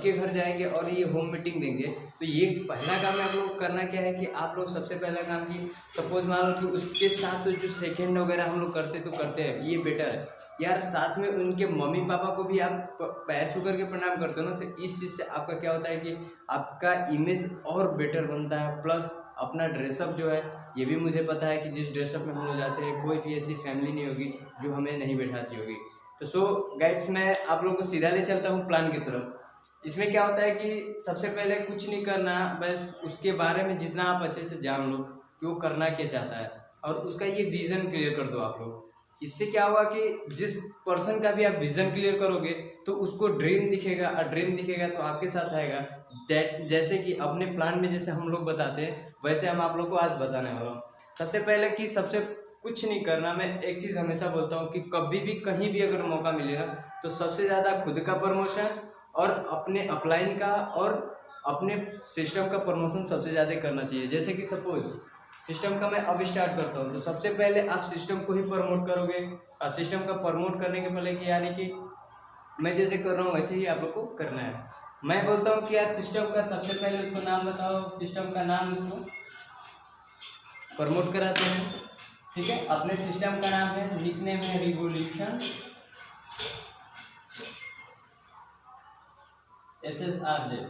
सबके घर जाएंगे और ये होम मीटिंग देंगे। तो ये पहला काम आप लोग करना क्या है कि आप लोग सबसे पहला काम कि सपोज मान लो कि उसके साथ तो जो सेकेंड वगैरह हम लोग करते हैं ये बेटर है यार। साथ में उनके मम्मी पापा को भी आप पैर छू करके प्रणाम करते हो ना, तो इस चीज़ से आपका क्या होता है कि आपका इमेज और बेटर बनता है। प्लस अपना ड्रेसअप जो है, ये भी मुझे पता है कि जिस ड्रेसअप में हम लोग जाते हैं कोई भी ऐसी फैमिली नहीं होगी जो हमें नहीं बैठाती होगी। तो सो गाइड्स, मैं आप लोगों को सीधा ले चलता हूँ प्लान की तरफ। इसमें क्या होता है कि सबसे पहले कुछ नहीं करना, बस उसके बारे में जितना आप अच्छे से जान लो कि वो करना क्या चाहता है और उसका ये विज़न क्लियर कर दो आप लोग। इससे क्या होगा कि जिस पर्सन का भी आप विज़न क्लियर करोगे तो उसको ड्रीम दिखेगा, और ड्रीम दिखेगा तो आपके साथ आएगा। जैसे कि अपने प्लान में जैसे हम लोग बताते हैं वैसे हम आप लोग को आज बताने वाला हूँ। सबसे पहले कि सबसे कुछ नहीं करना। मैं एक चीज़ हमेशा बोलता हूँ कि कभी भी कहीं भी अगर मौका मिले ना तो सबसे ज़्यादा खुद का प्रमोशन और अपने अपलाइन का और अपने सिस्टम का प्रमोशन सबसे ज़्यादा करना चाहिए। जैसे कि सपोज सिस्टम का मैं अब स्टार्ट करता हूँ, तो सबसे पहले आप सिस्टम को ही प्रमोट करोगे। और सिस्टम का प्रमोट करने के पहले कि यानी कि मैं जैसे कर रहा हूँ वैसे ही आप लोग को करना है। मैं बोलता हूँ कि यार सिस्टम का सबसे पहले उसको नाम बताओ, सिस्टम का नाम उसको प्रमोट कराते हैं, ठीक है। अपने सिस्टम का नाम है, निकनेम है रिवोल्यूशन SSRJ।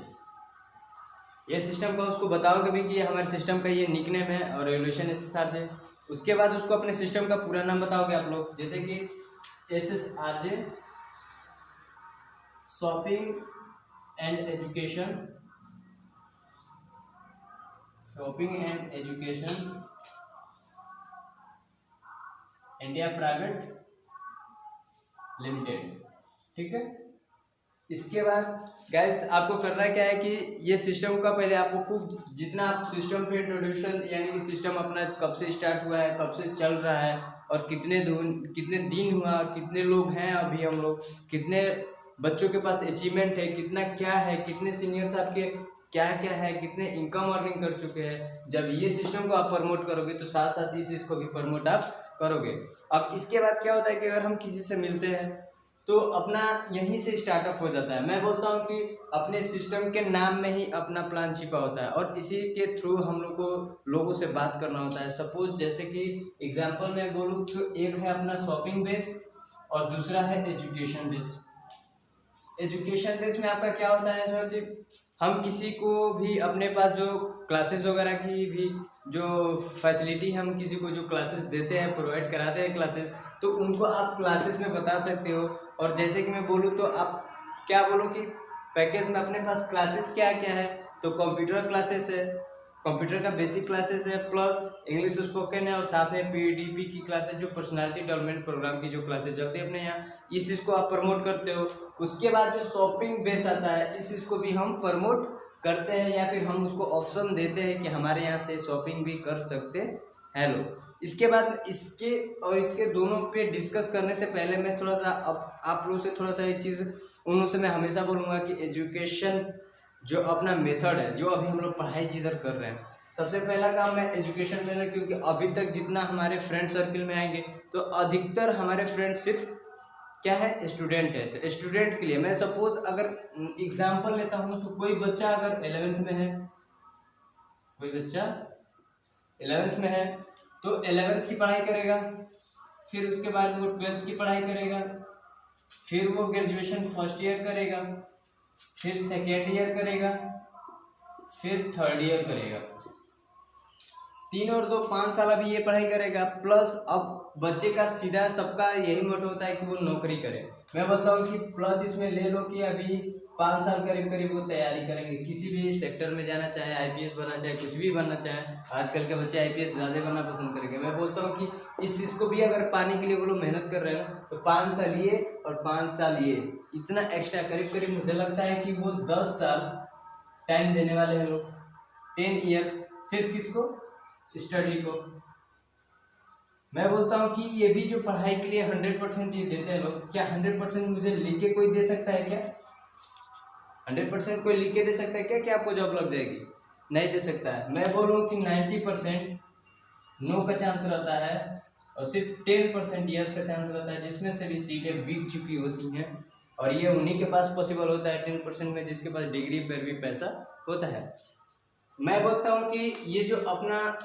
ये सिस्टम का उसको बताओगे भी कि ये हमारे सिस्टम का ये निकनेम है और रिवोल्यूशन SSRJ। उसके बाद उसको अपने सिस्टम का पूरा नाम बताओगे आप लोग, जैसे कि SSRJ shopping and education, shopping and education India private limited, ठीक है। इसके बाद गाइस आपको करना क्या है कि ये सिस्टम का पहले आपको खूब जितना आप सिस्टम पे इंट्रोड्यूशन, यानी कि सिस्टम अपना कब से स्टार्ट हुआ है, कब से चल रहा है और कितने दिन हुआ, कितने लोग हैं अभी हम लोग, कितने बच्चों के पास अचीवमेंट है, कितना क्या है, कितने सीनियर्स आपके क्या क्या है, कितने इनकम अर्निंग कर चुके हैं। जब ये सिस्टम को आप प्रमोट करोगे तो साथ साथ इस चीज़ को भी प्रमोट आप करोगे। अब इसके बाद क्या होता है कि अगर हम किसी से मिलते हैं तो अपना यहीं से स्टार्टअप हो जाता है। मैं बोलता हूँ कि अपने सिस्टम के नाम में ही अपना प्लान छिपा होता है और इसी के थ्रू हम लोग को लोगों से बात करना होता है। सपोज जैसे कि एग्जांपल मैं बोलूँ तो एक है अपना शॉपिंग बेस और दूसरा है एजुकेशन बेस। एजुकेशन बेस में आपका क्या होता है सर जी, हम किसी को भी अपने पास जो क्लासेस वगैरह की भी जो फैसिलिटी हम किसी को जो क्लासेस देते हैं, प्रोवाइड कराते हैं क्लासेस, तो उनको आप क्लासेस में बता सकते हो। और जैसे कि मैं बोलूँ तो आप क्या बोलो कि पैकेज में अपने पास क्लासेस क्या क्या है, तो कंप्यूटर क्लासेस है, कंप्यूटर का बेसिक क्लासेस है, प्लस इंग्लिश स्पोकन है और साथ में PDP की क्लासेस जो पर्सनालिटी डेवलपमेंट प्रोग्राम की जो क्लासेस चलती है अपने यहाँ, इस चीज़ को आप प्रमोट करते हो। उसके बाद जो शॉपिंग बेस आता है इस चीज़ को भी हम प्रमोट करते हैं या फिर हम उसको ऑप्शन देते हैं कि हमारे यहाँ से शॉपिंग भी कर सकते हैं लोग। इसके बाद इसके और इसके दोनों पे डिस्कस करने से पहले मैं थोड़ा सा अब आप लोगों से थोड़ा सा एक चीज़ उन लोगों से मैं हमेशा बोलूँगा कि एजुकेशन जो अपना मेथड है, जो अभी हम लोग पढ़ाई जिधर कर रहे हैं, सबसे पहला काम मैं एजुकेशन में है। क्योंकि अभी तक जितना हमारे फ्रेंड सर्किल में आएंगे तो अधिकतर हमारे फ्रेंड सिर्फ क्या है, स्टूडेंट है। तो स्टूडेंट के लिए मैं सपोज अगर एग्जांपल लेता हूँ तो कोई बच्चा अगर 11th में है, कोई बच्चा 11th में है तो 11th की पढ़ाई करेगा, फिर उसके बाद वो 12th की पढ़ाई करेगा, फिर वो ग्रेजुएशन फर्स्ट ईयर करेगा, फिर सेकेंड ईयर करेगा, फिर थर्ड ईयर करेगा। 3 और 2 5 साल अभी ये पढ़ाई करेगा। प्लस अब बच्चे का सीधा सबका यही मोटो होता है कि वो नौकरी करे। मैं बोलता हूँ कि प्लस इसमें ले लो कि अभी 5 साल करीब करीब वो तैयारी करेंगे किसी भी सेक्टर में जाना, चाहे IPS बनना, चाहे कुछ भी बनना चाहे। आजकल के बच्चे IPS ज़्यादा बनना पसंद करेंगे। मैं बोलता हूँ कि इस चीज़ को भी अगर पाने के लिए वो लोग मेहनत कर रहे हैं तो 5 साल ये और 5 साल ये, इतना एक्स्ट्रा करीब करीब मुझे लगता है कि वो 10 साल टाइम देने वाले हैं लोग, 10 ईयर्स सिर्फ किसको, स्टडी को। मैं बोलता हूँ कि ये भी जो पढ़ाई के लिए 100% ये देते हैं लोग, क्या 100% मुझे लिख के कोई दे सकता है क्या? 100% कोई लिख के दे सकता है क्या कि आपको जॉब लग जाएगी? नहीं दे सकता है। मैं बोलूँ कि 90% नो का चांस रहता है और सिर्फ 10% यस का चांस रहता है, जिसमें से भी सीटें बिक चुकी होती हैं। और ये उन्हीं के पास पॉसिबल होता है 10% में, जिसके पास डिग्री पर भी पैसा होता है। मैं बोलता हूँ कि ये जो अपना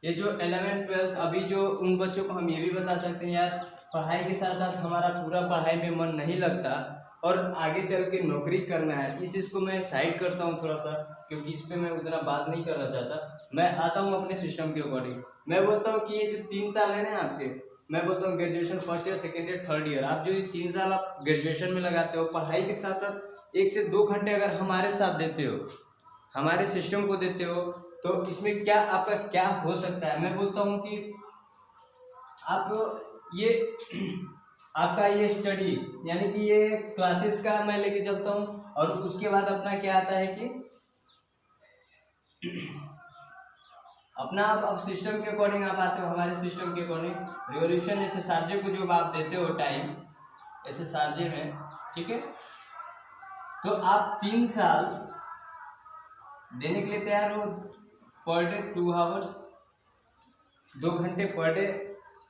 ये जो 11th-12th अभी जो उन बच्चों को हम ये भी बता सकते हैं यार, पढ़ाई के साथ साथ हमारा पूरा पढ़ाई में मन नहीं लगता और आगे चल के नौकरी करना है, इस चीज़ को मैं साइड करता हूँ थोड़ा सा, क्योंकि इस पे मैं उतना बात नहीं करना चाहता। मैं आता हूँ अपने सिस्टम के अकॉर्डिंग। मैं बोलता हूँ कि ये जो 3 साल है ना आपके, मैं बोलता हूँ graduation first year, second year, third year, आप जो ये 3 साल आप ग्रेजुएशन में लगाते हो, पढ़ाई के साथ साथ 1 से 2 घंटे अगर हमारे साथ देते हो, हमारे सिस्टम को देते हो, तो इसमें क्या आपका क्या हो सकता है। मैं बोलता हूँ कि आप ये आपका ये स्टडी यानी कि ये क्लासेस का मैं लेके चलता हूँ, और उसके बाद अपना क्या आता है कि अपना आप सिस्टम के अकॉर्डिंग आप आते हो, हमारे सिस्टम के अकॉर्डिंग रिवॉल्यूशन ऐसे सार्जे को जो आप देते हो टाइम ऐसे सार्जे में, ठीक है, तो आप 3 साल देने के लिए तैयार हो, पर डे 2 आवर्स, 2 घंटे पर डे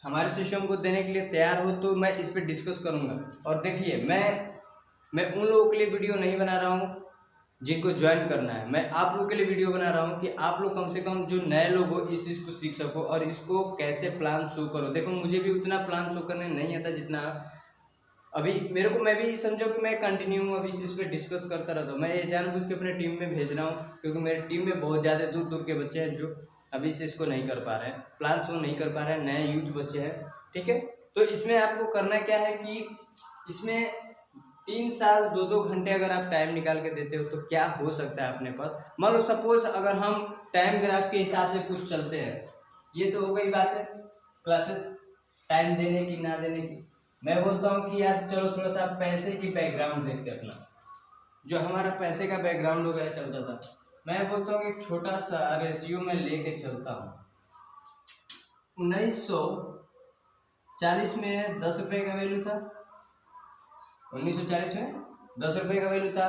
हमारे सिस्टम को देने के लिए तैयार हो, तो मैं इस पर डिस्कस करूँगा। और देखिए मैं उन लोगों के लिए वीडियो नहीं बना रहा हूँ जिनको ज्वाइन करना है, मैं आप लोगों के लिए वीडियो बना रहा हूँ कि आप लोग कम से कम जो नए लोग हो इस चीज़ को सीख सको और इसको कैसे प्लान शो करो। देखो मुझे भी उतना प्लान शो करने नहीं आता जितना अभी मेरे को, मैं भी समझो कि मैं कंटिन्यू अभी इस पर डिस्कस करता रहता हूँ। मैं ये जानबूझ के अपने टीम में भेज रहा हूँ क्योंकि मेरी टीम में बहुत ज़्यादा दूर दूर के बच्चे हैं जो अभी से इसको नहीं कर पा रहे हैं, प्लान शो नहीं कर पा रहे हैं, नए यूथ बच्चे हैं, ठीक है। तो इसमें आपको करना क्या है कि इसमें 3 साल 2-2 घंटे अगर आप टाइम निकाल के देते हो तो क्या हो सकता है अपने पास। मान लो सपोज अगर हम टाइम ग्राफ के हिसाब से कुछ चलते हैं, ये तो हो गई बात है क्लासेस टाइम देने की ना देने की। मैं बोलता हूँ कि यार चलो थोड़ा सा पैसे की बैकग्राउंड देखते अपना, जो हमारा पैसे का बैकग्राउंड वगैरह चलता था। मैं बोलता हूँ कि छोटा सा रेशियो में लेके चलता हूँ। 1940 में 10 रुपये का वैल्यू था, 1940 में 10 रुपये का वैल्यू था।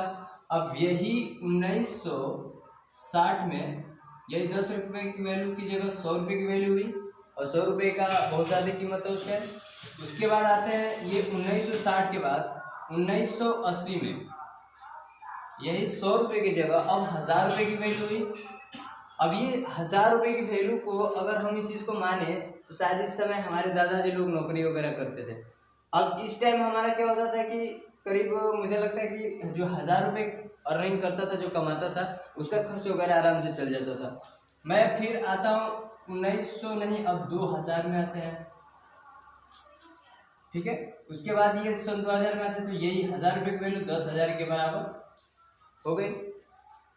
अब यही 1960 में यही 10 रुपये की वैल्यू की जगह 100 रुपये की वैल्यू हुई, और 100 रुपये का बहुत ज़्यादा कीमत है उस टाइम। उसके बाद आते हैं ये 1960 के बाद 1980 में यही 100 रुपये की जगह अब 1000 रुपये की वैल्यू हुई। अब ये 1000 रुपये की वैल्यू को अगर हम इस चीज़ को माने तो शायद इस समय हमारे दादाजी लोग नौकरी वगैरह करते थे। अब इस टाइम हमारा क्या होता था कि करीब मुझे लगता है कि जो 1000 रुपये अर्निंग करता था, जो कमाता था, उसका खर्च वगैरह आराम से चल जाता था। मैं फिर आता हूँ 1900 नहीं अब 2000 में आते हैं, ठीक है। उसके बाद ये सन 2000 में आते हैं तो यही 1000 रुपये की वैल्यू 10,000 के बराबर हो गई।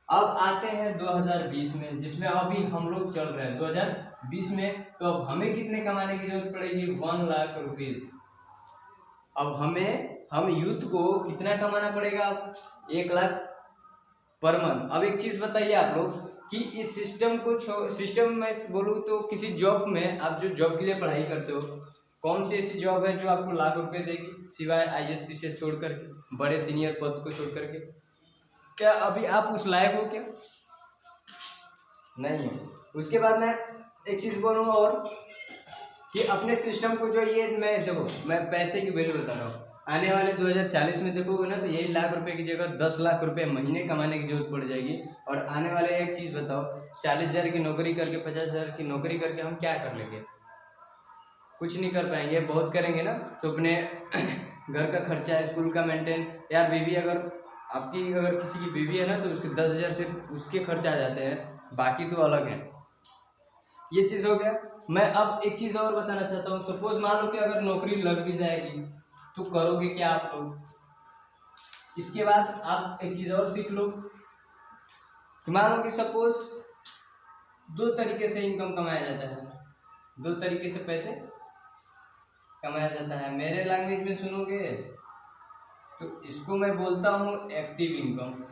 अब आते हैं 2020 में, जिसमें अभी हम लोग चल रहे हैं 2020 में। तो अब हमें कितने कमाने की जरूरत पड़ेगी? 1 लाख रुपीस। अब हम यूथ को कितना कमाना पड़ेगा? 1 लाख पर मंथ। अब एक चीज बताइए आप लोग कि इस सिस्टम को सिस्टम में बोलूँ तो किसी जॉब में, आप जो जॉब के लिए पढ़ाई करते हो, कौन सी ऐसी जॉब है जो आपको लाख रुपए देगी सिवाय IAS से छोड़ करके, बड़े सीनियर पद को छोड़ करके? क्या अभी आप उस लायक हो? क्या नहीं हो। उसके बाद मैं एक चीज़ बोलूँगा और कि अपने सिस्टम को जो ये मैं पैसे की वैल्यू बता रहा हूँ। आने वाले 2040 में देखोगे ना तो यही लाख रुपए की जगह 10 लाख रुपए महीने कमाने की जरूरत पड़ जाएगी। और आने वाले एक चीज़ बताओ, 40,000 की नौकरी करके 50,000 की नौकरी करके हम क्या कर लेंगे? कुछ नहीं कर पाएंगे। बहुत करेंगे ना तो अपने घर का खर्चा, स्कूल का मेंटेन, यार बीवी अगर किसी की बीवी है ना तो उसके 10,000 से उसके खर्च आ जाते हैं, बाकी तो अलग है। ये चीज़ हो गया। मैं अब एक चीज़ और बताना चाहता हूँ। सपोज मान लो कि अगर नौकरी लग भी जाएगी तो करोगे क्या आप लोग? इसके बाद आप एक चीज़ और सीख लो कि मान लो कि सपोज 2 तरीके से इनकम कमाया जाता है, 2 तरीके से पैसे कमाया जाता है। मेरे लैंग्वेज में सुनोगे तो इसको मैं बोलता हूँ एक्टिव इनकम।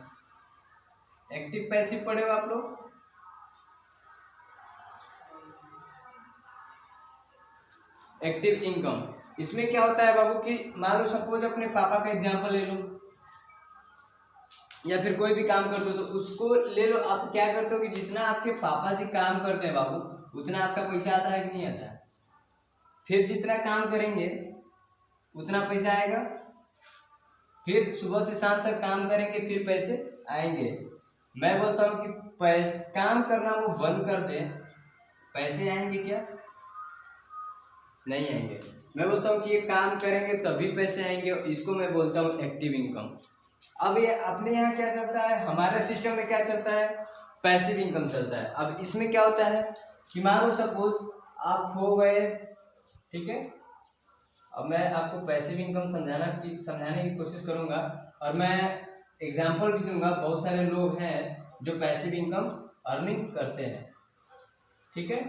एक्टिव पैसिव पढ़े हो आप लोग? एक्टिव इनकम, इसमें क्या होता है बाबू कि मान लो सपोज अपने पापा का एग्जांपल ले लो, या फिर कोई भी काम करते हो तो उसको ले लो। आप क्या करते हो कि जितना आपके पापा से काम करते हैं बाबू, उतना आपका पैसा आता है कि नहीं आता है? फिर जितना काम करेंगे उतना पैसा आएगा, फिर सुबह से शाम तक काम करेंगे, फिर पैसे आएंगे। मैं बोलता हूँ कि काम करना वो बंद कर दे, पैसे आएंगे क्या? नहीं आएंगे। मैं बोलता हूँ कि ये काम करेंगे तभी पैसे आएंगे, इसको मैं बोलता हूँ एक्टिव इनकम। अब ये अपने यहाँ क्या चलता है, हमारे सिस्टम में क्या चलता है, पैसिव इनकम चलता है। अब इसमें क्या होता है कि मान लो सपोज आप हो गए, ठीक है। अब मैं आपको पैसिव इनकम समझाने की कोशिश करूंगा, और मैं एग्जांपल भी दूंगा। बहुत सारे लोग हैं जो पैसिव इनकम अर्निंग करते हैं, ठीक है।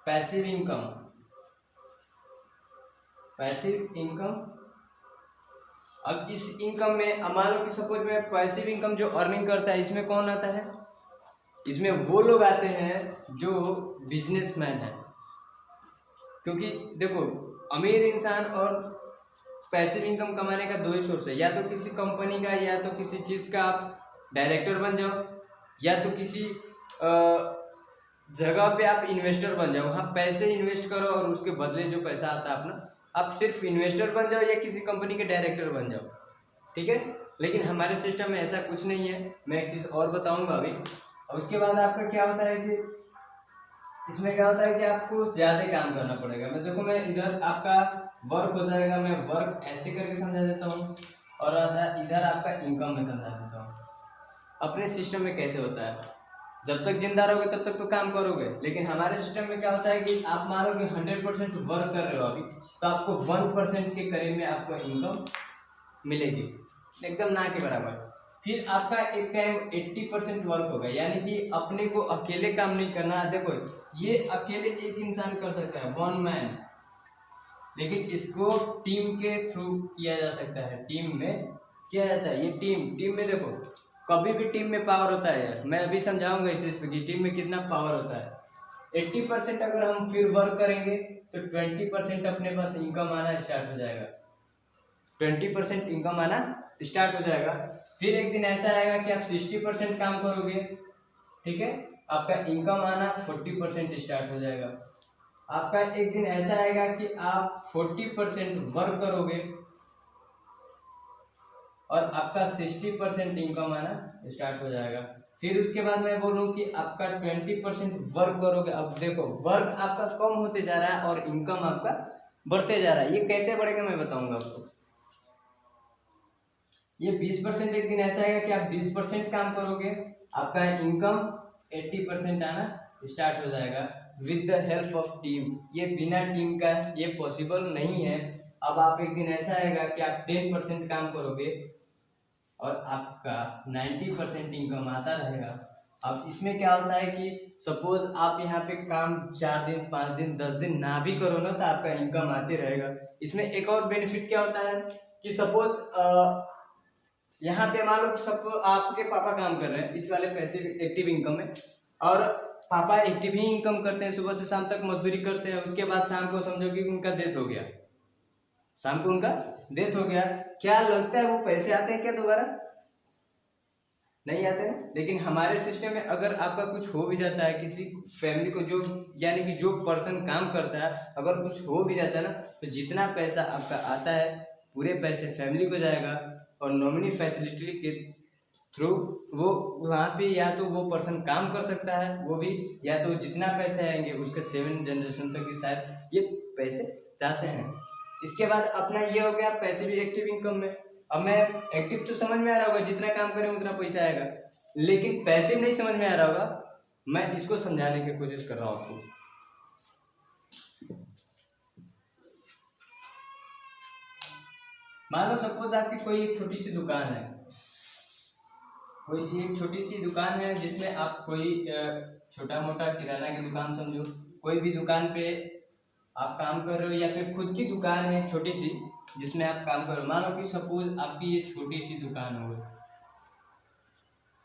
पैसिव इनकम, अब इस इनकम में मान लो कि सपोज में पैसिव इनकम जो अर्निंग करता है, इसमें कौन आता है? इसमें वो लोग आते हैं जो बिजनेसमैन है। क्योंकि देखो, अमीर इंसान और पैसिव इनकम कमाने का दो ही सोर्स है, या तो किसी कंपनी का, या तो किसी चीज़ का आप डायरेक्टर बन जाओ, या तो किसी जगह पे आप इन्वेस्टर बन जाओ, वहाँ पैसे इन्वेस्ट करो और उसके बदले जो पैसा आता है अपना, आप सिर्फ इन्वेस्टर बन जाओ या किसी कंपनी के डायरेक्टर बन जाओ, ठीक है। लेकिन हमारे सिस्टम में ऐसा कुछ नहीं है। मैं एक चीज़ और बताऊंगा अभी। और उसके बाद आपका क्या होता है कि इसमें क्या होता है कि आपको ज़्यादा काम करना पड़ेगा। मैं इधर आपका वर्क हो जाएगा, मैं वर्क ऐसे करके समझा देता हूँ, और इधर आपका इनकम में समझा देता हूँ। अपने सिस्टम में कैसे होता है, जब तक जिंदा रहोगे तब तक तो काम करोगे, लेकिन हमारे सिस्टम में क्या होता है कि आप मानो कि 100% वर्क कर रहे हो अभी, तो आपको 1% के करीब में आपको इनकम मिलेगी, एकदम ना के बराबर। फिर आपका एक टाइम 80% वर्क होगा, यानी कि अपने को अकेले काम नहीं करना। देखो, ये अकेले एक इंसान कर सकता है, वन मैन, लेकिन इसको टीम के थ्रू किया जा सकता है, टीम में किया जाता है। ये टीम में देखो, कभी भी टीम में पावर होता है यार। मैं अभी समझाऊंगा इस चीज़ पे कि टीम में कितना पावर होता है। 80% अगर हम फिर वर्क करेंगे तो 20% अपने पास इनकम आना स्टार्ट हो जाएगा, 20% इनकम आना स्टार्ट हो जाएगा। फिर एक दिन ऐसा आएगा कि आप 60% काम करोगे, ठीक है, आपका इनकम आना 40% स्टार्ट हो जाएगा। आपका एक दिन ऐसा आएगा कि आप 40% वर्क करोगे और आपका 60% इनकम आना स्टार्ट हो जाएगा। फिर उसके बाद मैं बोलूँ कि आपका 20% वर्क करोगे। अब देखो, वर्क आपका कम होते जा रहा है और इनकम आपका बढ़ते जा रहा है। ये कैसे बढ़ेगा मैं बताऊंगा आपको। ये 20% एक दिन ऐसा आएगा कि आप 20% काम करोगे, आपका इनकम 80% आना स्टार्ट हो जाएगा with the help of team. ये बिना टीम का ये पॉसिबल नहीं है। अब आप एक दिन ऐसा आएगा कि आप 10% काम करोगे और आपका 90% इनकम आता रहेगा। अब इसमें क्या होता है कि सपोज आप यहाँ पे काम 4 दिन 5 दिन 10 दिन ना भी करो ना, तो आपका इनकम आते रहेगा। इसमें एक और बेनिफिट क्या होता है कि सपोज यहाँ पे मान लो सब आपके पापा काम कर रहे हैं इस वाले पैसे एक्टिव इनकम में, और पापा एक्टिव ही इनकम करते हैं, सुबह से शाम तक मजदूरी करते हैं। उसके बाद शाम को समझो कि उनका डेथ हो गया, शाम को उनका डेथ हो गया, क्या लगता है वो पैसे आते हैं क्या दोबारा? नहीं आते हैं। लेकिन हमारे सिस्टम में अगर आपका कुछ हो भी जाता है, किसी फैमिली को, जो यानी कि जो पर्सन काम करता है, अगर कुछ हो भी जाता है ना, तो जितना पैसा आपका आता है पूरे पैसे फैमिली को जाएगा। और नॉमिनी फैसिलिटी के थ्रू वो वहाँ पे या तो वो पर्सन काम कर सकता है, वो भी, या तो जितना पैसे आएंगे उसके 7 जनरेशन तक के शायद ये पैसे जाते हैं। इसके बाद अपना ये हो गया पैसे भी एक्टिव इनकम में। अब मैं एक्टिव तो समझ में आ रहा होगा, जितना काम करें उतना पैसा आएगा, लेकिन पैसे नहीं समझ में आ रहा होगा। मैं इसको समझाने की कोशिश कर रहा हूँ आपको। मान लो सपोज आपकी कोई एक छोटी सी दुकान है, कोई सी एक छोटी सी दुकान है जिसमें आप कोई छोटा मोटा किराना की दुकान समझो, कोई भी दुकान पे आप काम कर रहे हो, या फिर खुद की दुकान है छोटी सी जिसमें आप काम कर रहे हो। मान लो कि सपोज आपकी ये छोटी सी दुकान हो गई,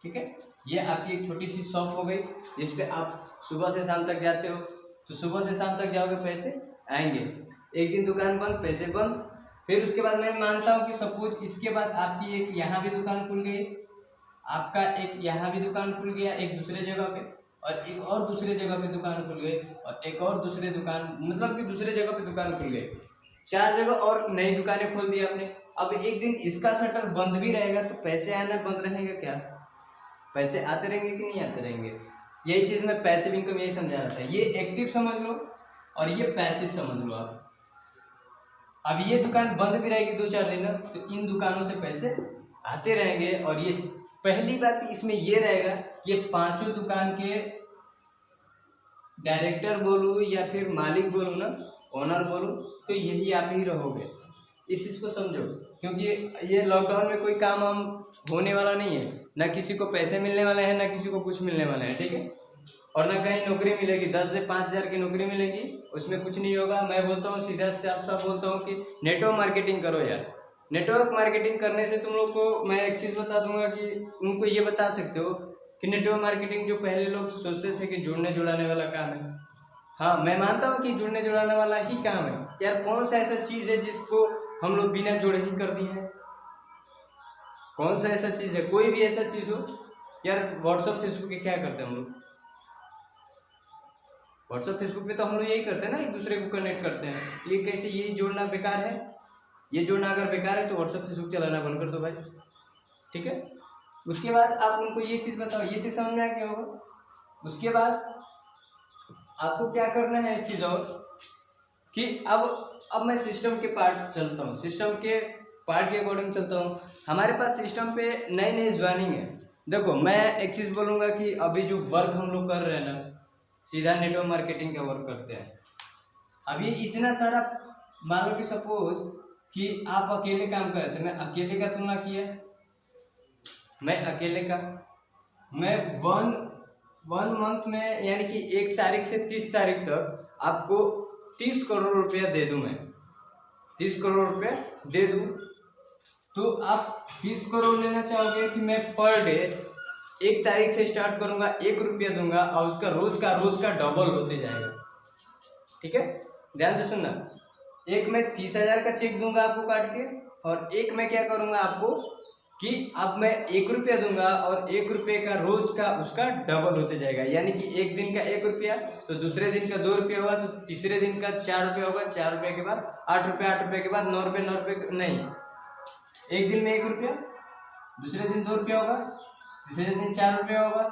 ठीक है, ये आपकी एक छोटी सी शॉप हो गई जिसपे आप सुबह से शाम तक जाते हो। तो सुबह से शाम तक जाओगे पैसे आएंगे, एक दिन दुकान बंद पैसे बंद। फिर उसके बाद मैं मानता हूँ कि सपोज इसके बाद आपकी एक यहाँ भी दुकान खुल गई, आपका एक यहाँ भी दुकान खुल गया एक दूसरे जगह पे, और एक और दूसरे जगह पे दुकान खुल गई, और एक और दूसरे दुकान, मतलब कि दूसरे जगह पे दुकान खुल गई। 4 जगह और नई दुकानें खोल दी आपने। अब एक दिन इसका शटर बंद भी रहेगा तो पैसे आना बंद रहेगा क्या? पैसे आते रहेंगे कि नहीं आते रहेंगे? यही चीज मैं पैसिव इनकम यही समझा रहा था। ये एक्टिव समझ लो और ये पैसिव समझ लो आप। अब ये दुकान बंद भी रहेगी 2-4 दिन तो इन दुकानों से पैसे आते रहेंगे। और ये पहली बात इसमें ये रहेगा, ये 5 दुकान के डायरेक्टर बोलूँ या फिर मालिक बोलूँ ना, ओनर बोलूँ, तो यही आप ही रहोगे। इस चीज़ को समझो, क्योंकि ये लॉकडाउन में कोई काम हम होने वाला नहीं है, ना किसी को पैसे मिलने वाले हैं, ना किसी को कुछ मिलने वाला है, ठीक है। और ना कहीं नौकरी मिलेगी, 10 से 5 हज़ार की नौकरी मिलेगी, उसमें कुछ नहीं होगा। मैं बोलता हूँ सीधा साफ साफ बोलता हूँ कि नेटवर्क मार्केटिंग करो यार। नेटवर्क मार्केटिंग करने से तुम लोग को मैं एक चीज़ बता दूंगा कि उनको ये बता सकते हो कि नेटवर्क मार्केटिंग जो पहले लोग सोचते थे कि जुड़ने जुड़ाने वाला काम है, हाँ मैं मानता हूँ कि जुड़ने जुड़ाने वाला ही काम है यार। कौन सा ऐसा चीज़ है जिसको हम लोग बिना जुड़े ही कर दिए हैं? कौन सा ऐसा चीज़ है? कोई भी ऐसा चीज़ हो यार। व्हाट्सअप फेसबुक पे क्या करते हैं हम लोग? व्हाट्सअप फेसबुक पे तो हम लोग यही करते हैं ना, एक दूसरे को कनेक्ट करते हैं। ये कैसे, ये जोड़ना बेकार है? ये जोड़ना अगर बेकार है तो व्हाट्सअप फेसबुक चलाना बंद कर दो भाई, ठीक है। उसके बाद आप उनको ये चीज़ बताओ, ये चीज़ समझ में आ गया होगा। उसके बाद आपको क्या करना है एक चीज़ और कि अब मैं सिस्टम के पार्ट चलता हूँ, सिस्टम के पार्ट के अकॉर्डिंग चलता हूँ। हमारे पास सिस्टम पे नई नई ज्वाइनिंग है। देखो मैं एक चीज़ बोलूँगा कि अभी जो वर्क हम लोग कर रहे हैं ना, सीधा नेटवर्क मार्केटिंग का वर्क करते हैं। अभी इतना सारा, मान लो कि सपोज कि आप अकेले काम कर रहे थे, मैं अकेले का तुलना किया, मैं अकेले का, मैं वन मंथ में यानी कि 1 तारीख से 30 तारीख तक आपको 30 करोड़ रुपया दे दूं। मैं 30 करोड़ रुपया दे दूं तो आप 30 करोड़ लेना चाहोगे कि मैं पर डे 1 तारीख से स्टार्ट करूंगा, 1 रुपया दूंगा और उसका रोज का डबल होते जाएगा, ठीक है। ध्यान से सुनना, एक मैं 30,000 का चेक दूंगा आपको काट के, और एक मैं क्या करूंगा आपको कि अब मैं 1 रुपया दूंगा और 1 रुपये का रोज का उसका डबल होते जाएगा। यानी कि एक दिन का 1 रुपया, तो दूसरे दिन का 2 रुपया हुआ, तो तीसरे दिन का 4 रुपया होगा, 4 रुपये के बाद 8 रुपये, 8 रुपये के बाद 9 रुपये, 9 रुपये नहीं, एक दिन में 1 रुपया, दूसरे दिन 2 रुपया होगा, तीसरे दिन 4 रुपया होगा,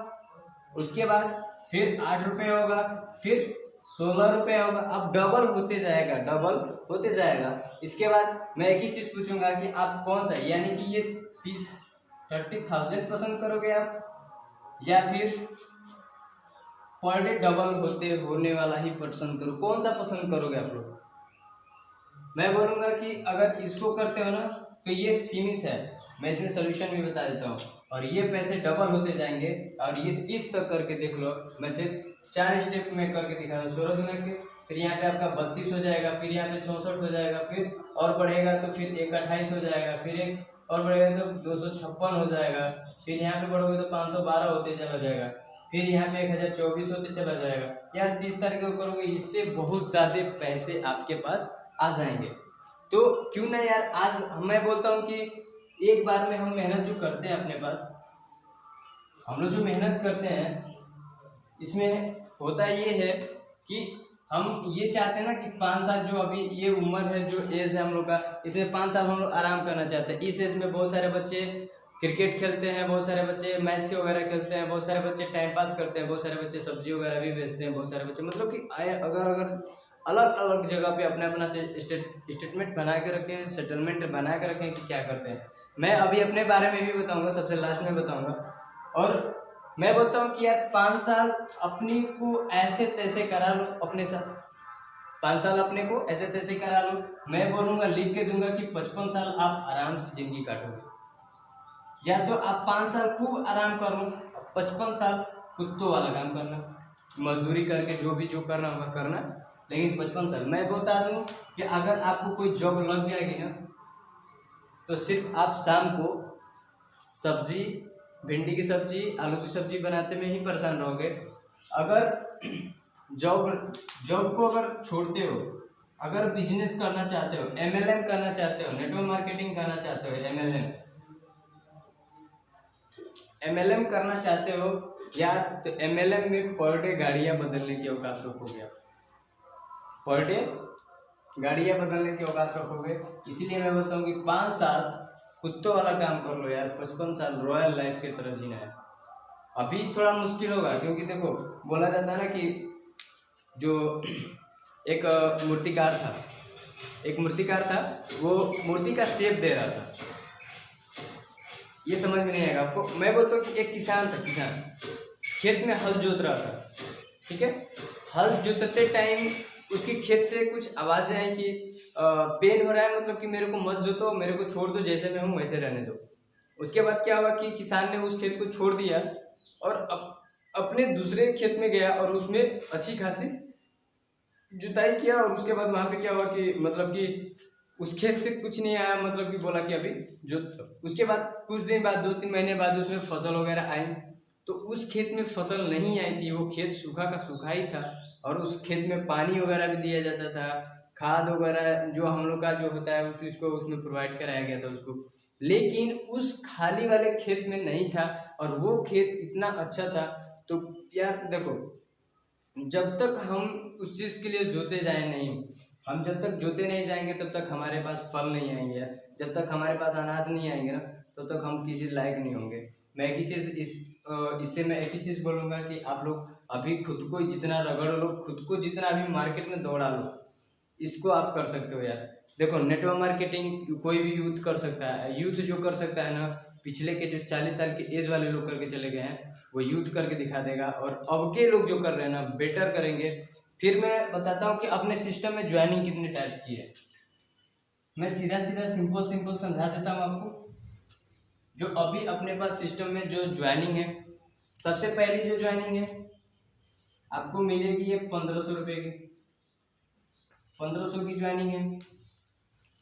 उसके बाद फिर 8 रुपये होगा, फिर 16 रुपये होगा। अब डबल होते जाएगा, डबल होते जाएगा। इसके बाद मैं एक ही चीज़ पूछूंगा कि आप कौन सा, यानी कि ये 30,000 पसंद करोगे आप, या फिर पर डे डबल होने वाला ही पसंद करो? कौन सा पसंद करोगे आप लोग? मैं बोलूँगा कि अगर इसको करते हो ना तो ये सीमित है, मैं इसमें सोल्यूशन भी बता देता हूँ, और ये पैसे डबल होते जाएंगे। और ये 30 तक करके देख लो, मैं सिर्फ 4 स्टेप में करके दिखा रहा हूँ। 16 गुना के, फिर यहाँ पे आपका 32 हो जाएगा, फिर यहाँ पे 64 हो जाएगा, फिर और बढ़ेगा तो फिर एक 28 हो जाएगा, फिर एक और बढ़ेगा तो 256 हो जाएगा, फिर यहाँ पे बढ़ोगे तो 512 होते चला जाएगा, फिर यहाँ पे 1024 होते चला जाएगा। यार 30 तारीख को करोगे, इससे बहुत ज़्यादा पैसे आपके पास आ जाएंगे। तो क्यों ना यार, आज मैं बोलता हूँ कि एक बार में हम मेहनत जो करते हैं अपने पास, हम लोग जो मेहनत करते हैं इसमें होता ये है कि हम ये चाहते हैं ना कि 5 साल जो अभी ये उम्र है, जो एज है हम लोग का, इसमें 5 साल हम लोग आराम करना चाहते हैं। इस एज में बहुत सारे बच्चे क्रिकेट खेलते हैं, बहुत सारे बच्चे मैच वगैरह खेलते हैं, बहुत सारे बच्चे टाइम पास करते हैं, बहुत सारे बच्चे सब्जी वगैरह भी बेचते हैं, बहुत सारे बच्चे मतलब कि अगर अलग अलग जगह पे अपना स्टेटमेंट बना के रखें, सेटलमेंट बना के रखें कि क्या करते हैं। मैं अभी अपने बारे में भी बताऊंगा, सबसे लास्ट में बताऊंगा। और मैं बोलता हूँ कि यार 5 साल अपनी को ऐसे तैसे करा लो अपने साथ, 5 साल अपने को ऐसे तैसे करा लो। मैं बोलूँगा, लिख के दूंगा कि 55 साल आप आराम से जिंदगी काटोगे। या तो आप 5 साल खूब आराम कर लो, 55 साल कुत्तों वाला काम करना, मजदूरी करके जो करना होगा करना, लेकिन 55 साल। मैं बता दूं कि अगर आपको कोई जॉब लग जाएगी ना तो सिर्फ आप शाम को सब्जी, भिंडी की सब्जी, आलू की सब्जी बनाते में ही परेशान रहोगे। अगर जॉब को अगर छोड़ते हो, अगर बिजनेस करना चाहते हो, MLM करना चाहते हो, नेटवर्क मार्केटिंग करना चाहते हो, MLM करना चाहते हो यार, तो MLM में पर डे गाड़ियाँ बदलने की औकात रखोगे आप। पर डे गाड़ियाँ बदलने की औकात रखोगे। इसीलिए मैं बोलता हूँ कि 5 साल कुत्तों वाला काम कर लो यार, 55 साल रॉयल लाइफ की तरह जीना है। अभी थोड़ा मुश्किल होगा क्योंकि देखो बोला जाता है ना कि जो एक मूर्तिकार था, वो मूर्ति का शेप दे रहा था। ये समझ में नहीं आएगा आपको। मैं बोलता हूँ कि एक किसान खेत में हल जोत रहा था, ठीक है। हल जोतते टाइम उसकी खेत से कुछ आवाज़ें आई कि पेन हो रहा है, मतलब कि मेरे को मत जोतो, मेरे को छोड़ दो, जैसे मैं हूँ वैसे रहने दो। उसके बाद क्या हुआ कि किसान ने उस खेत को छोड़ दिया और अपने दूसरे खेत में गया और उसमें अच्छी खासी जुताई किया। और उसके बाद वहाँ पे क्या हुआ कि मतलब कि उस खेत से कुछ नहीं आया, मतलब कि बोला कि अभी जो उसके बाद कुछ दिन बाद 2-3 महीने बाद उसमें फसल वगैरह आई, तो उस खेत में फसल नहीं आई थी। वो खेत सूखा का सूखा ही था और उस खेत में पानी वगैरह भी दिया जाता था, खाद वगैरह जो हम लोग का जो होता है उसको उसमें प्रोवाइड कराया गया था उसको। लेकिन उस खाली वाले खेत में नहीं था और वो खेत इतना अच्छा था। तो यार देखो, जब तक हम उस चीज़ के लिए जोते जाए नहीं, हम जब तक जोते नहीं जाएंगे तब तक हमारे पास फल नहीं आएंगे यार। जब तक हमारे पास अनाज नहीं आएंगे ना तब तक हम किसी लायक नहीं होंगे। मैं एक ही चीज़ इससे मैं एक ही चीज़ बोलूँगा कि आप लोग अभी खुद को जितना रगड़ लो, खुद को जितना अभी मार्केट में दौड़ा लो, इसको आप कर सकते हो यार। देखो नेटवर्क मार्केटिंग कोई भी यूथ कर सकता है। यूथ जो कर सकता है ना, पिछले के जो 40 साल के एज वाले लोग करके चले गए हैं वो यूथ करके दिखा देगा, और अब के लोग जो कर रहे हैं ना बेटर करेंगे। फिर मैं बताता हूँ कि अपने सिस्टम में ज्वाइनिंग कितने टाइप्स की है। मैं सीधा सीधा सिंपल समझा देता हूँ आपको। जो अभी अपने पास सिस्टम में जो ज्वाइनिंग है, सबसे पहली जो ज्वाइनिंग है आपको मिलेगी ये 1500 रुपये की, 1500 की ज्वाइनिंग है।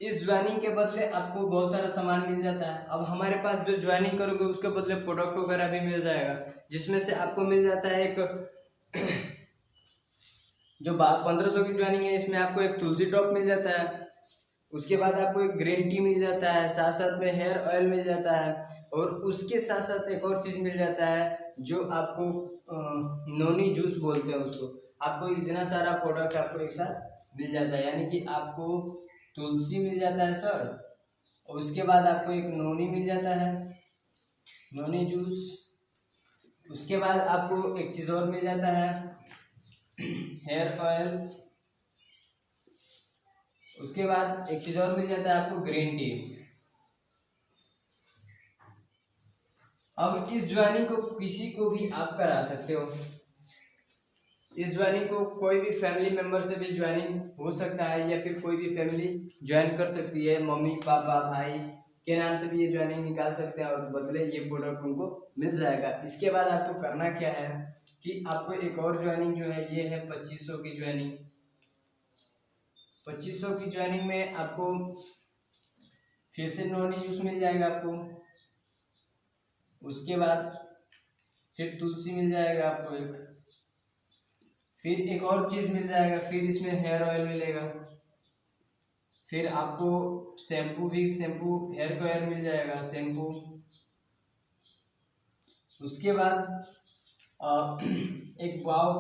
इस ज्वाइनिंग के बदले आपको बहुत सारा सामान मिल जाता है। अब हमारे पास जो ज्वाइनिंग करोगे उसके बदले प्रोडक्ट वगैरह भी मिल जाएगा, जिसमें से आपको मिल जाता है एक जो 1500 की ज्वाइनिंग है इसमें आपको एक तुलसी ड्रॉप मिल जाता है। उसके बाद आपको एक ग्रीन टी मिल जाता है, साथ साथ में हेयर ऑयल मिल जाता है, और उसके साथ साथ एक और चीज़ मिल जाता है जो आपको नोनी जूस बोलते हैं उसको। आपको इतना सारा प्रोडक्ट आपको एक साथ मिल जाता है, यानी कि आपको तुलसी मिल जाता है सर, और उसके बाद आपको एक नोनी मिल जाता है, नोनी जूस। उसके बाद आपको एक चीज़ और मिल जाता है, हेयर ऑयल। उसके बाद एक चीज़ और मिल जाता है आपको, ग्रीन टी। अब इस ज्वाइनिंग को किसी को भी आप करा सकते हो। इस ज्वाइनिंग को कोई भी फैमिली मेंबर से भी ज्वाइनिंग हो सकता है, या फिर कोई भी फैमिली ज्वाइन कर सकती है। मम्मी पापा भाई के नाम से भी ये ज्वाइनिंग निकाल सकते हैं और बदले ये प्रोडक्ट उनको मिल जाएगा। इसके बाद आपको करना क्या है कि आपको एक और ज्वाइनिंग जो है ये है 2500 की ज्वाइनिंग। 2500 की ज्वाइनिंग में आपको फिर से नॉन यूज मिल जाएगा आपको। उसके बाद फिर तुलसी मिल जाएगा आपको एक, फिर एक और चीज़ मिल जाएगा, फिर इसमें हेयर ऑयल मिलेगा, फिर आपको शैम्पू हेयर का हेयर मिल जाएगा शैम्पू। उसके बाद एक वाव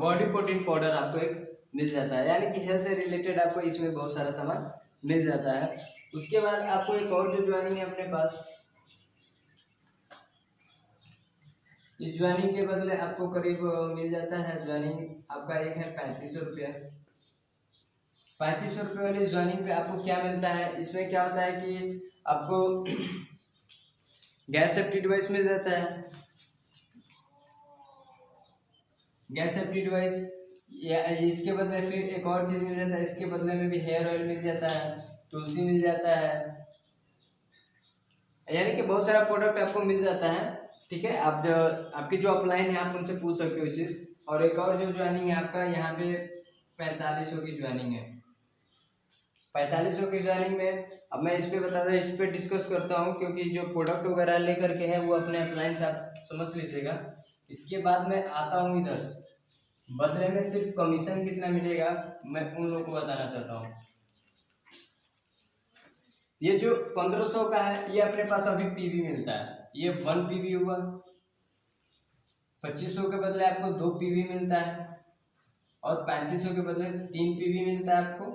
बॉडी प्रोटीन पाउडर आपको एक मिल जाता है, यानी कि हेल्थ से रिलेटेड आपको इसमें बहुत सारा सामान मिल जाता है। उसके बाद आपको एक और जो ज्वाइनिंग है अपने पास, इस ज्वाइनिंग के बदले आपको करीब मिल जाता है, ज्वाइनिंग आपका एक है 3500 रुपया। 3500 रुपये वाली ज्वाइनिंग पे आपको क्या मिलता है, इसमें क्या होता है कि आपको गैस सेफ्टी डिवाइस मिल जाता है, गैस सेफ्टी डिवाइस। या इसके बदले फिर एक और चीज़ मिल जाता है, इसके बदले में भी हेयर ऑयल मिल जाता है, तुलसी मिल जाता है, यानी कि बहुत सारा प्रोडक्ट आपको मिल जाता है। ठीक है, आप जो आपकी जो अपलाइन है आप उनसे पूछ सकते हो इस चीज़। और एक और जो ज्वाइनिंग है आपका यहाँ पे 4500 की ज्वाइनिंग है। 4500 की ज्वाइनिंग में अब मैं इस पे इस पे डिस्कस करता हूँ, क्योंकि जो प्रोडक्ट वगैरह लेकर के है वो अपने अपलाइन से आप समझ लीजिएगा। इसके बाद मैं आता हूँ इधर, बदले में सिर्फ कमीशन कितना मिलेगा मैं उन लोगों को बताना चाहता हूँ। ये जो 1500 का है ये अपने पास अभी पीवी मिलता है, ये 1 पीवी हुआ। 2500 के बदले आपको 2 पीवी मिलता है। और 3500 के बदले 3 पीवी मिलता है आपको,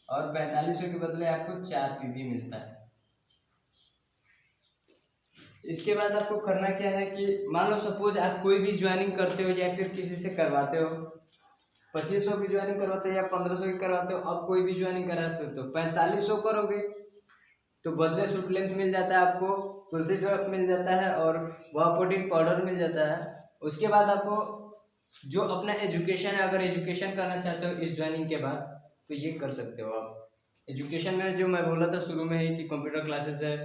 और 4500 के बदले आपको 4 पीवी मिलता है। इसके बाद आपको करना क्या है कि मान लो सपोज आप कोई भी ज्वाइनिंग करते हो या फिर किसी से करवाते हो, 2500 की ज्वाइनिंग करवाते हो या 1500 की करवाते हो, अब कोई भी ज्वाइनिंग करा सकते हो। 4500 करोगे तो बदले सूट लेंथ मिल जाता है आपको, तुलसी ड्रॉप मिल जाता है और वापोडिन पाउडर मिल जाता है। उसके बाद आपको जो अपना एजुकेशन है, अगर एजुकेशन करना चाहते हो इस ज्वाइनिंग के बाद तो ये कर सकते हो आप। एजुकेशन में जो मैं बोला था शुरू में ही कि कंप्यूटर क्लासेस है,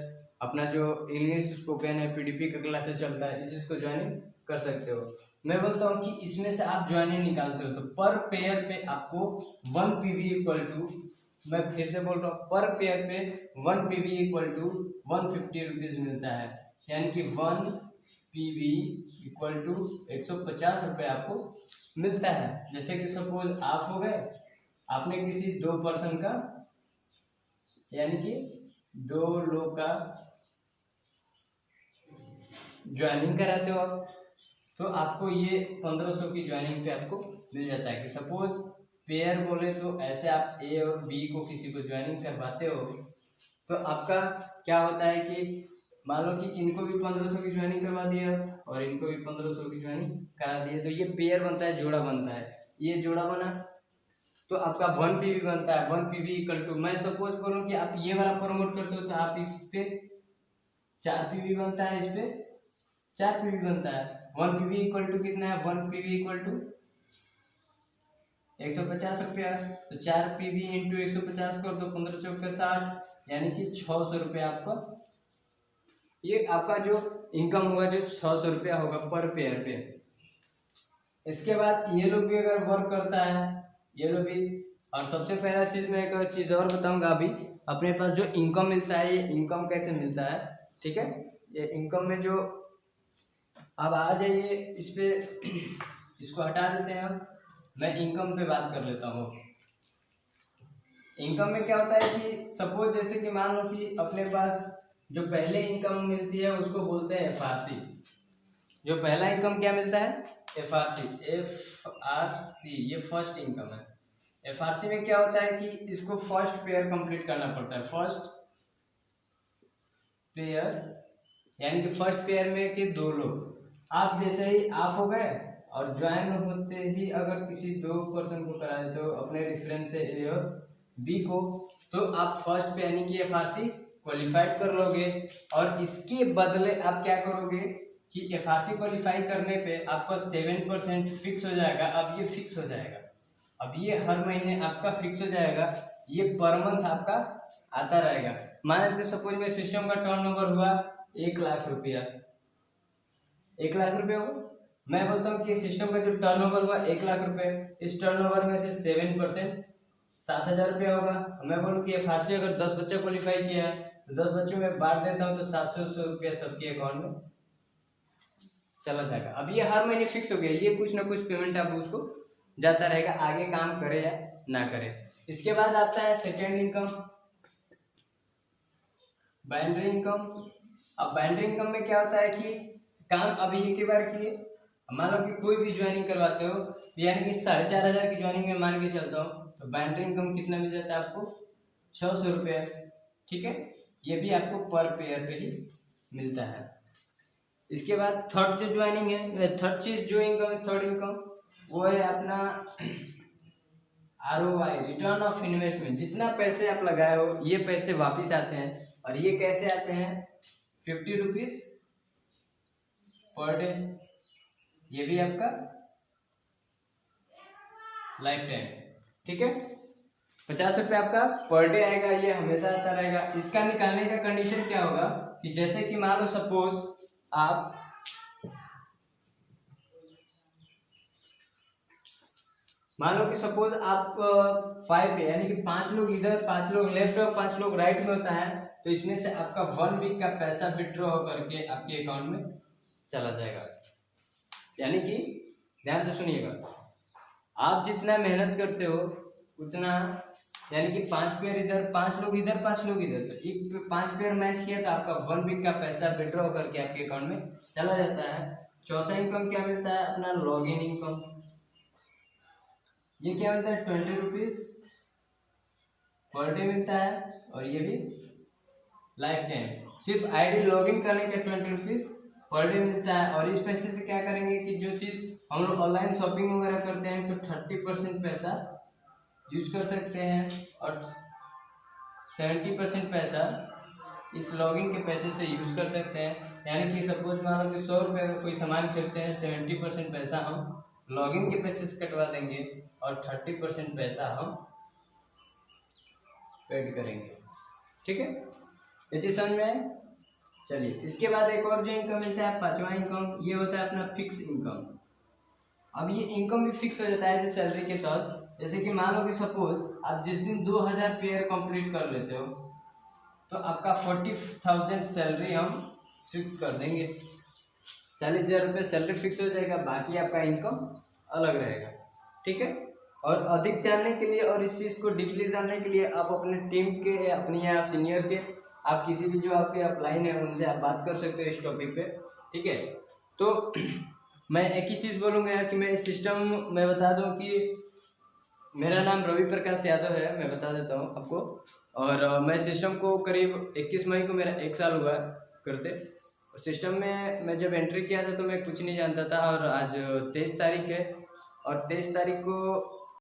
अपना जो इंग्लिश स्पोकन है, पीडीपी का क्लासेस चलता है, इस चीज़ को ज्वाइनिंग कर सकते हो। मैं बोलता हूँ कि इसमें से आप ज्वाइनिंग निकालते हो तो पर पेयर पे आपको 1 पीवी इक्वल टू, मैं फिर से बोल रहा हूँ, पर पेयर पे 1 पीवी इक्वल टू 150 रुपीज़ मिलता है। यानी कि 1 पीवी इक्वल टू 150 रुपये आपको मिलता है। जैसे कि सपोज आप हो गए, आपने किसी 2 पर्सन का यानी कि 2 लोग का ज्वाइनिंग कराते हो आप, तो आपको ये 1500 की ज्वाइनिंग पे आपको मिल जाता है। कि सपोज पेयर बोले तो ऐसे आप ए और बी को किसी को ज्वाइनिंग करवाते हो तो आपका क्या होता है कि मान लो कि इनको भी 1500 की ज्वाइनिंग करवा दिया और इनको भी 1500 की ज्वाइनिंग करा दिया, तो ये पेयर बनता है, जोड़ा बनता है। ये जोड़ा बना तो आपका 1 पीवी बनता है। 1 पीवी इक्वल टू, मैं सपोज बोलूँ कि आप ये वाला प्रमोट करते हो तो आप इस पे 4 पीवी बनता है, इस पे 4 पीवी बनता है। 1 पीवी इक्वल टू कितना है, 1 पीवी इक्वल टू 150 रुपया, तो 4 पीवी इंटू 150 कर दो, 15 चौक पे 60, यानी कि 600 रुपया आपका, ये आपका जो इनकम होगा जो 600 रुपया होगा पर पेयर पे। इसके बाद ये लोग भी अगर वर्क करता है, ये लोग भी, और सबसे पहला चीज़ मैं एक चीज़ और बताऊंगा अभी, अपने पास जो इनकम मिलता है, ये इनकम कैसे मिलता है, ठीक है। ये इनकम में जो, अब आ जाइए इस पे, इसको हटा देते हैं, अब मैं इनकम पे बात कर लेता हूँ। इनकम में क्या होता है कि सपोज जैसे कि मान लो कि अपने पास जो पहले इनकम मिलती है उसको बोलते हैं एफआरसी। जो पहला इनकम क्या मिलता है, एफआरसी, एफआरसी, ये फर्स्ट इनकम है। एफआरसी में क्या होता है कि इसको फर्स्ट पेयर कंप्लीट करना पड़ता है। फर्स्ट पेयर यानी कि फर्स्ट पेयर में के 2 लोग, आप जैसे ही आप हो गए और ज्वाइन होते ही अगर किसी 2 पर्सन को करा देते हो अपने रेफरेंस से ए और बी को, तो आप फर्स्ट पे यानी कि एफआरसी क्वालिफाइड कर लोगे। और इसके बदले आप क्या करोगे कि एफआरसी क्वालिफाई करने पे आपका 7% फिक्स हो जाएगा। अब ये फिक्स हो जाएगा, अब ये हर महीने आपका फिक्स हो जाएगा, ये पर मंथ आपका आता रहेगा। मान लेते सपोज में सिस्टम का टर्नओवर हुआ 1 लाख रुपया, 1 लाख रुपये हो, मैं बोलता हूँ कि सिस्टम का जो टर्नओवर हुआ 1 लाख रुपये, इस टर्नओवर में से 7% 7000 रुपया होगा। मैं बोलूँ कि एफआरसी अगर 10 बच्चा क्वालिफाई किया है तो 10 बच्चों में बांट देता हूँ तो 700 रुपया सबके अकाउंट में चला जाएगा। अब ये हर महीने फिक्स हो गया, ये कुछ ना कुछ पेमेंट आप उसको जाता रहेगा, आगे काम करे या ना करे। इसके बाद आता है सेकेंड इनकम, बाइनरी इनकम। अब बाइनरी इनकम में क्या होता है कि काम अभी एक ही बार किए, मान लो कि कोई भी ज्वाइनिंग करवाते हो यानी कि 4500 की ज्वाइनिंग में मान के चलता हूँ, तो बाइनरी इनकम कितना मिल जाता है आपको, 600 रुपये, ठीक है। ये भी आपको पर पेयर पे ही मिलता है। इसके बाद थर्ड जो ज्वाइनिंग है, थर्ड चीज जो इनकम है, थर्ड इनकम, वो है अपना ROI, रिटर्न ऑफ इन्वेस्टमेंट। जितना पैसे आप लगाए हो ये पैसे वापस आते हैं, और ये कैसे आते हैं, 50 रुपीज पर डे, ये भी आपका लाइफ टाइम, ठीक है। 50 रुपये आपका पर डे आएगा, ये हमेशा आता रहेगा। इसका निकालने का कंडीशन क्या होगा कि जैसे कि मान लो सपोज आप मान लो कि सपोज आप 5 पे यानी कि 5 लोग इधर, 5 लोग लेफ्ट और 5 लोग राइट में होता है, तो इसमें से आपका 1 वीक का पैसा विड्रॉ करके आपके अकाउंट में चला जाएगा। यानी कि ध्यान से सुनिएगा, आप जितना मेहनत करते हो उतना, यानी कि 5 पेयर इधर, 5 लोग इधर, 5 लोग इधर, तो एक 5 पेयर मैच किया तो आपका 1 वीक का पैसा विड्रॉ करके आपके अकाउंट में चला जाता है। चौथा इनकम क्या मिलता है, अपना लॉगिन इनकम। ये क्या मिलता है 20 रुपीज़ पर डे मिलता है, और ये भी लाइफ टाइम। सिर्फ आईडी लॉगिन करने के 20 रुपीज़ पर डे मिलता है। और इस पैसे से क्या करेंगे कि जो चीज़ हम लोग ऑनलाइन शॉपिंग वगैरह करते हैं तो 30% पैसा यूज कर सकते हैं, और 70% पैसा इस लॉगिन के पैसे से यूज कर सकते हैं। यानी कि सपोज मान लो कि 100 रुपये का कोई सामान खरीदते हैं, 70% पैसा हम लॉगिन के पैसे से कटवा देंगे और 30% पैसा हम पेड करेंगे। ठीक है, ये चीज समझ में आए। चलिए, इसके बाद एक और जो इनकम मिलता है, पांचवा इनकम, ये होता है अपना फिक्स इनकम। अब ये इनकम भी फिक्स हो जाता है सैलरी के तहत। जैसे कि मान लो कि सपोज आप जिस दिन 2000 पेयर कंप्लीट कर लेते हो तो आपका 40,000 सैलरी हम फिक्स कर देंगे। 40,000 रुपये सैलरी फिक्स हो जाएगा, बाकी आपका इनकम अलग रहेगा। ठीक है, और अधिक जानने के लिए और इस चीज़ को डीपली जानने के लिए आप अपने टीम के, अपनी या सीनियर के, आप किसी भी जो आपके अपलाइन है उनसे आप बात कर सकते हो इस टॉपिक पे। ठीक है, तो मैं एक ही चीज़ बोलूँगा यार कि मैं इस सिस्टम में बता दूँ कि मेरा नाम रवि प्रकाश यादव है, मैं बता देता हूँ आपको। और मैं सिस्टम को करीब 21 मई को मेरा 1 साल हुआ करते। सिस्टम में मैं जब एंट्री किया था तो मैं कुछ नहीं जानता था, और आज 23 तारीख है, और 23 तारीख को